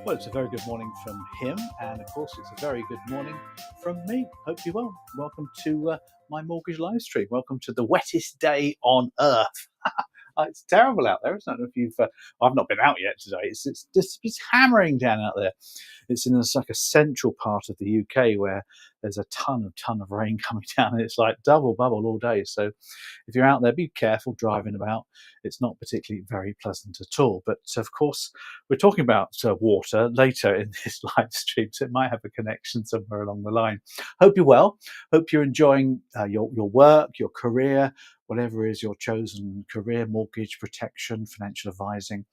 Well, it's a very good morning from him, and of course, it's a very good morning from me. Hope you're well. Welcome to my mortgage live stream. Welcome to the wettest day on earth. It's terrible out there. I don't know if you've. I've not been out yet today. It's hammering down out there. It's in like a central part of the UK where there's a ton of rain coming down, and it's like double bubble all day. So if you're out there, be careful driving about. It's not particularly very pleasant at all. But of course, we're talking about water later in this live stream, so it might have a connection somewhere along the line. Hope you're well. Hope you're enjoying your work, your career, whatever is your chosen career, mortgage protection, financial advising.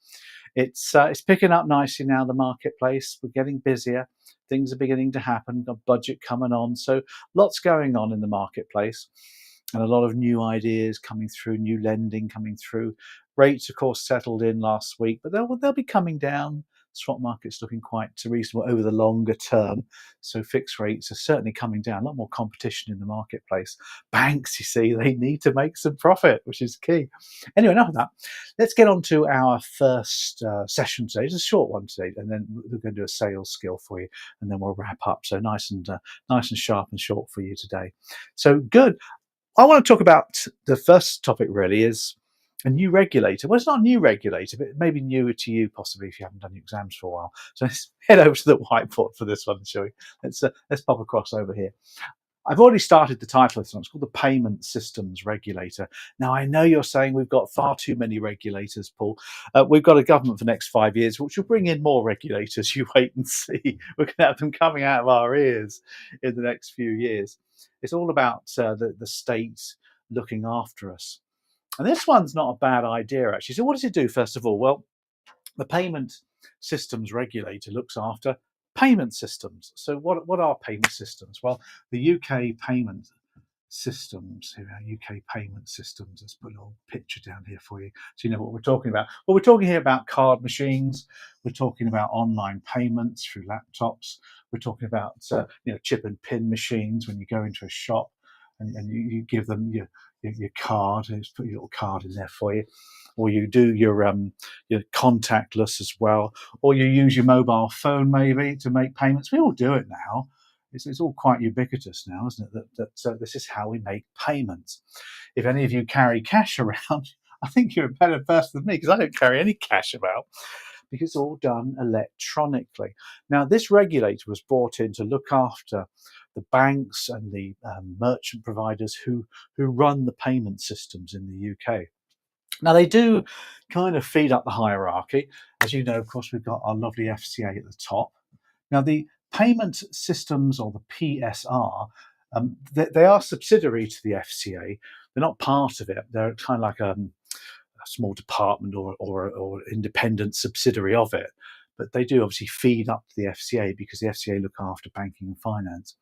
It's picking up nicely now, the marketplace. We're getting busier. Things are beginning to happen. Got budget coming on. So lots going on in the marketplace and a lot of new ideas coming through, new lending coming through. Rates, of course, settled in last week, but they'll be coming down. Swap market's looking quite reasonable over the longer term. So fixed rates are certainly coming down. A lot more competition in the marketplace. Banks, you see, they need to make some profit, which is key. Anyway, enough of that. Let's get on to our first session today. It's a short one today, and then we're going to do a sales skill for you, and then we'll wrap up. So nice and sharp and short for you today. So good. I want to talk about the first topic really is a new regulator. Well, it's not a new regulator, but it may be newer to you possibly if you haven't done your exams for a while. So let's head over to the whiteboard for this one, shall we? Let's pop across over here. I've already started the title of this one. It's called the Payment Systems Regulator. Now, I know you're saying we've got far too many regulators, Paul. We've got a government for the next 5 years, which will bring in more regulators. You wait and see. We're going to have them coming out of our ears in the next few years. It's all about the state looking after us. And this one's not a bad idea, actually. So what does it do, first of all? Well, the Payment Systems Regulator looks after payment systems. So what are payment systems? Well, the UK payment systems, UK payment systems, let's put a little picture down here for you so you know what we're talking about. Well, we're talking here about card machines. We're talking about online payments through laptops. We're talking about chip and pin machines when you go into a shop and you give them your card, and just put your little card in there for you, or you do your contactless as well, or you use your mobile phone maybe to make payments. We all do it now. It's all quite ubiquitous now, isn't it? That this is how we make payments. If any of you carry cash around, I think you're a better person than me because I don't carry any cash about, because it's all done electronically. Now, this regulator was brought in to look after the banks and the merchant providers who run the payment systems in the UK. Now, they do kind of feed up the hierarchy. As you know, of course, we've got our lovely FCA at the top. Now, the payment systems, or the PSR, they are subsidiary to the FCA. They're not part of it. They're kind of like a small department or independent subsidiary of it. But they do obviously feed up to the FCA because the FCA look after banking and finance.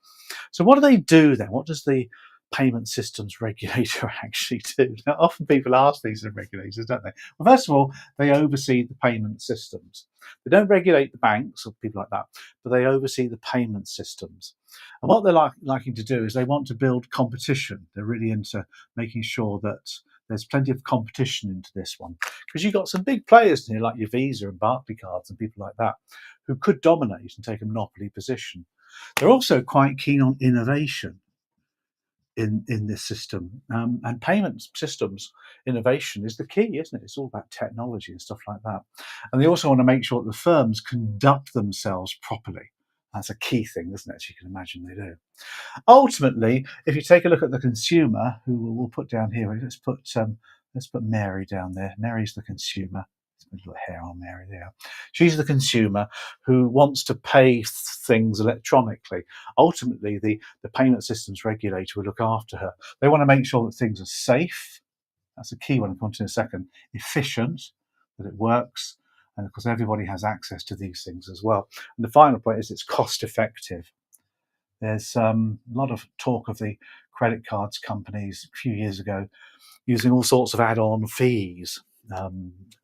So what do they do then? What does the Payment Systems Regulator actually do? Now, often people ask these regulators, don't they? Well, first of all, they oversee the payment systems. They don't regulate the banks or people like that, but they oversee the payment systems. And what they're liking to do is they want to build competition. They're really into making sure that there's plenty of competition into this one, because you've got some big players in here like your Visa and Barclaycards and people like that who could dominate and take a monopoly position. They're also quite keen on innovation in this system, and payment systems innovation is the key, isn't it? It's all about technology and stuff like that. And they also want to make sure that the firms conduct themselves properly. That's a key thing, isn't it? As you can imagine, they do. Ultimately, if you take a look at the consumer, who we'll put down here, let's put Mary down there. Mary's the consumer. Let's put a little hair on Mary there. She's the consumer who wants to pay things electronically. Ultimately, the payment systems regulator will look after her. They want to make sure that things are safe. That's a key one. I'll come to in a second. Efficient, that it works. And of course, everybody has access to these things as well. And the final point is it's cost effective. There's a lot of talk of the credit cards companies a few years ago using all sorts of add-on fees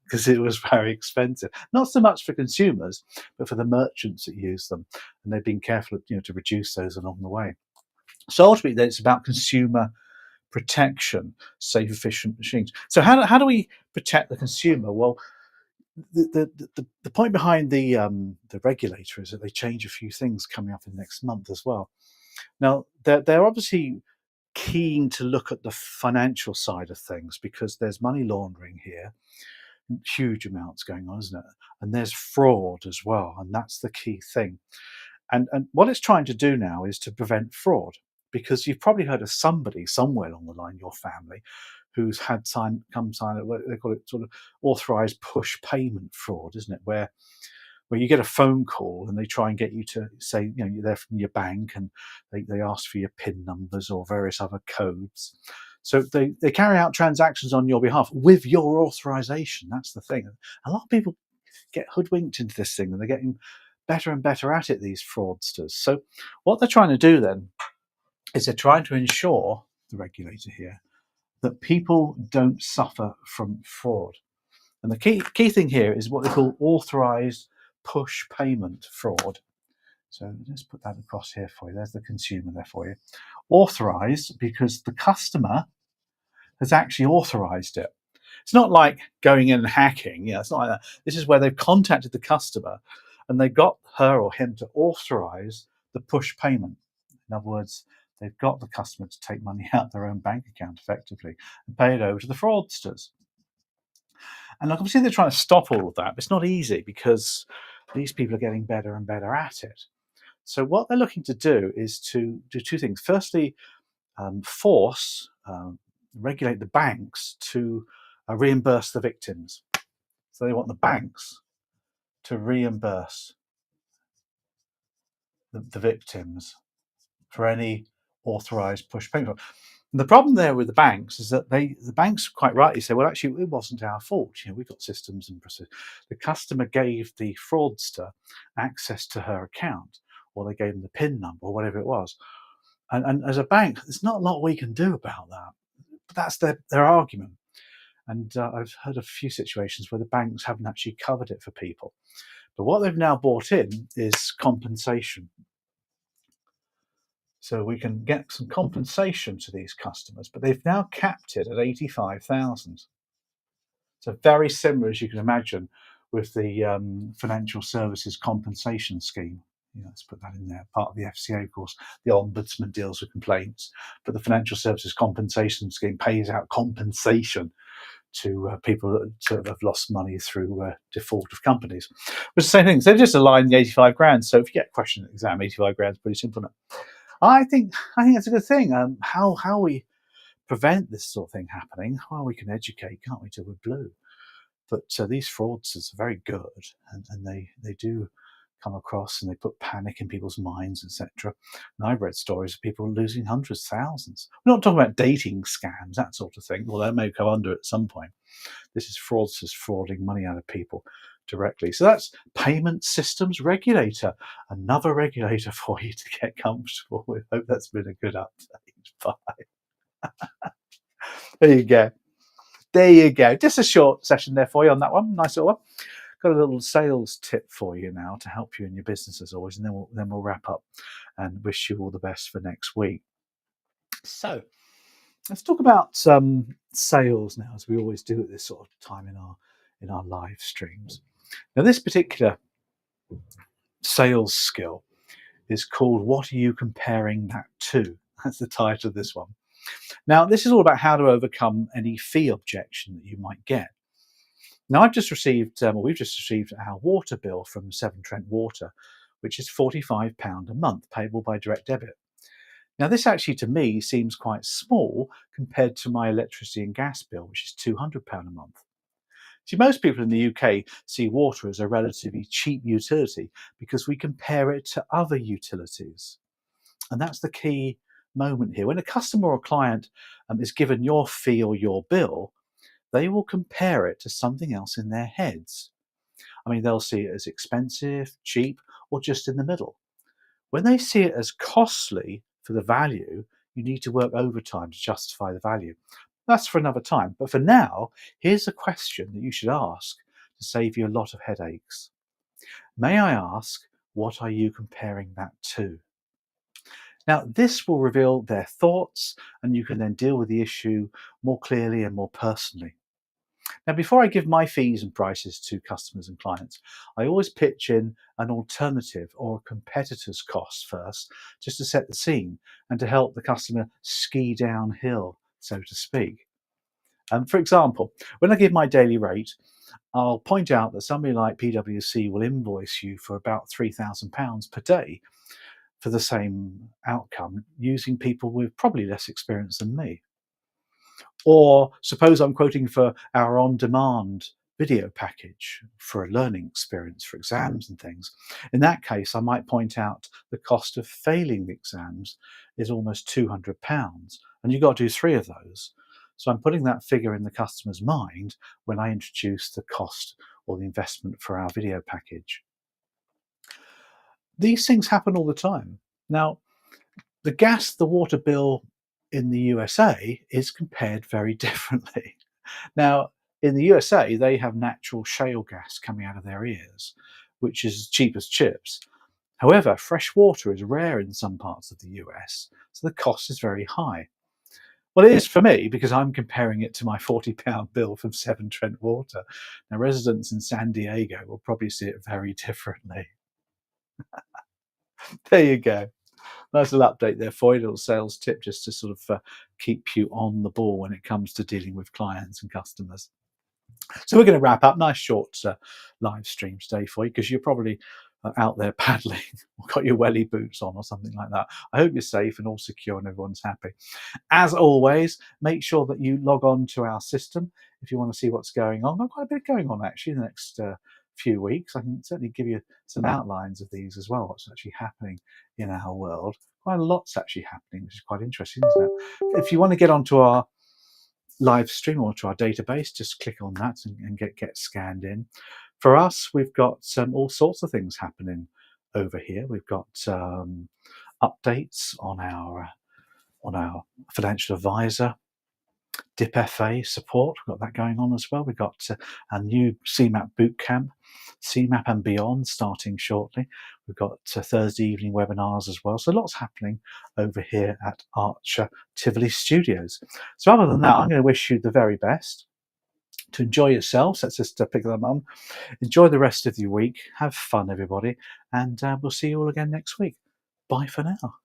because it was very expensive. Not so much for consumers, but for the merchants that use them. And they've been careful, to reduce those along the way. So ultimately, it's about consumer protection, safe, efficient machines. So how do we protect the consumer? Well, The point behind the regulator is that they change a few things coming up in the next month as well. Now they're obviously keen to look at the financial side of things because there's money laundering here, huge amounts going on, isn't it? And there's fraud as well, and that's the key thing. And what it's trying to do now is to prevent fraud, because you've probably heard of somebody somewhere along the line, your family, who's had come sign what they call it, sort of authorized push payment fraud, isn't it? Where you get a phone call and they try and get you to say, you're there from your bank, and they ask for your PIN numbers or various other codes. So they carry out transactions on your behalf with your authorization. That's the thing. A lot of people get hoodwinked into this thing, and they're getting better and better at it, these fraudsters. So what they're trying to do then is they're trying to ensure, the regulator here, that people don't suffer from fraud. And the key thing here is what they call authorized push payment fraud. So let's put that across here for you. There's the consumer there for you. Authorized because the customer has actually authorized it. It's not like going in and hacking. It's not like that. This is where they've contacted the customer and they got her or him to authorize the push payment. In other words, they've got the customer to take money out of their own bank account effectively and pay it over to the fraudsters. And obviously they're trying to stop all of that, but it's not easy because these people are getting better and better at it. So what they're looking to do is to do two things. Firstly, regulate the banks to reimburse the victims. So they want the banks to reimburse the victims for any authorized push payment. And the problem there with the banks is that the banks quite rightly say, well, actually, it wasn't our fault. We've got systems and procedures. The customer gave the fraudster access to her account, or they gave them the PIN number, or whatever it was. And as a bank, there's not a lot we can do about that. But that's their argument. And I've heard of a few situations where the banks haven't actually covered it for people. But what they've now brought in is compensation. So we can get some compensation to these customers, but they've now capped it at 85,000. So very similar, as you can imagine, with the Financial Services Compensation Scheme. Let's put that in there. Part of the FCA, of course, the Ombudsman deals with complaints, but the Financial Services Compensation Scheme pays out compensation to people that have lost money through default of companies. But the same thing. So they just align the 85 grand. So if you get a question at the exam, 85 grand is pretty simple enough. I think that's a good thing. How we prevent this sort of thing happening? Well, we can educate, can't we, till we're blue? But these fraudsters are very good, and they do come across and they put panic in people's minds, etc. And I've read stories of people losing hundreds, thousands. We're not talking about dating scams, that sort of thing, although that may come under at some point. This is fraudsters frauding money out of people directly. So that's payment systems regulator, another regulator for you to get comfortable with. Hope that's been a good update. Bye. There you go. There you go. Just a short session there for you on that one. Nice little one. Got a little sales tip for you now to help you in your business as always, and then we'll wrap up and wish you all the best for next week. So let's talk about sales now, as we always do at this sort of time in our live streams. Now, this particular sales skill is called "What are you comparing that to?" That's the title of this one. Now, this is all about how to overcome any fee objection that you might get. Now, we've just received our water bill from Severn Trent Water, which is £45 a month, payable by direct debit. Now, this actually, to me, seems quite small compared to my electricity and gas bill, which is £200 a month. See, most people in the UK see water as a relatively cheap utility because we compare it to other utilities. And that's the key moment here. When a customer or client is given your fee or your bill, they will compare it to something else in their heads. I mean, they'll see it as expensive, cheap, or just in the middle. When they see it as costly for the value, you need to work overtime to justify the value. That's for another time. But for now, here's a question that you should ask to save you a lot of headaches. May I ask, what are you comparing that to? Now, this will reveal their thoughts, and you can then deal with the issue more clearly and more personally. Now, before I give my fees and prices to customers and clients, I always pitch in an alternative or a competitor's cost first, just to set the scene and to help the customer ski downhill, so to speak. For example, when I give my daily rate, I'll point out that somebody like PwC will invoice you for about £3,000 per day for the same outcome using people with probably less experience than me. Or suppose I'm quoting for our on-demand video package for a learning experience for exams and things. In that case, I might point out the cost of failing the exams is almost £200, and you've got to do 3 of those. So I'm putting that figure in the customer's mind when I introduce the cost or the investment for our video package. These things happen all the time. Now, the water bill in the USA is compared very differently. Now, in the USA, they have natural shale gas coming out of their ears, which is as cheap as chips. However, fresh water is rare in some parts of the US, so the cost is very high. Well, it is for me because I'm comparing it to my £40 bill from Severn Trent Water. Now, residents in San Diego will probably see it very differently. There you go. Nice little update there for you, little sales tip just to sort of keep you on the ball when it comes to dealing with clients and customers. So we're going to wrap up. Nice short live stream today for you because you're probably out there paddling or got your welly boots on or something like that. I hope you're safe and all secure and everyone's happy. As always, make sure that you log on to our system if you want to see what's going on. Got quite a bit going on actually in the next few weeks. I can certainly give you some outlines of these as well, what's actually happening in our world. Quite a lot's actually happening, which is quite interesting, isn't it? If you want to get onto our live stream or to our database, just click on that and get scanned in. For us, we've got all sorts of things happening over here. We've got updates on our financial advisor, DIP-FA support. We've got that going on as well. We've got a new CMAP bootcamp, CMAP and beyond, starting shortly. We've got Thursday evening webinars as well. So lots happening over here at Archer Tivoli Studios. So other than that, I'm going to wish you the very best. To enjoy yourselves, let's just pick them up. Enjoy the rest of your week. Have fun, everybody. And we'll see you all again next week. Bye for now.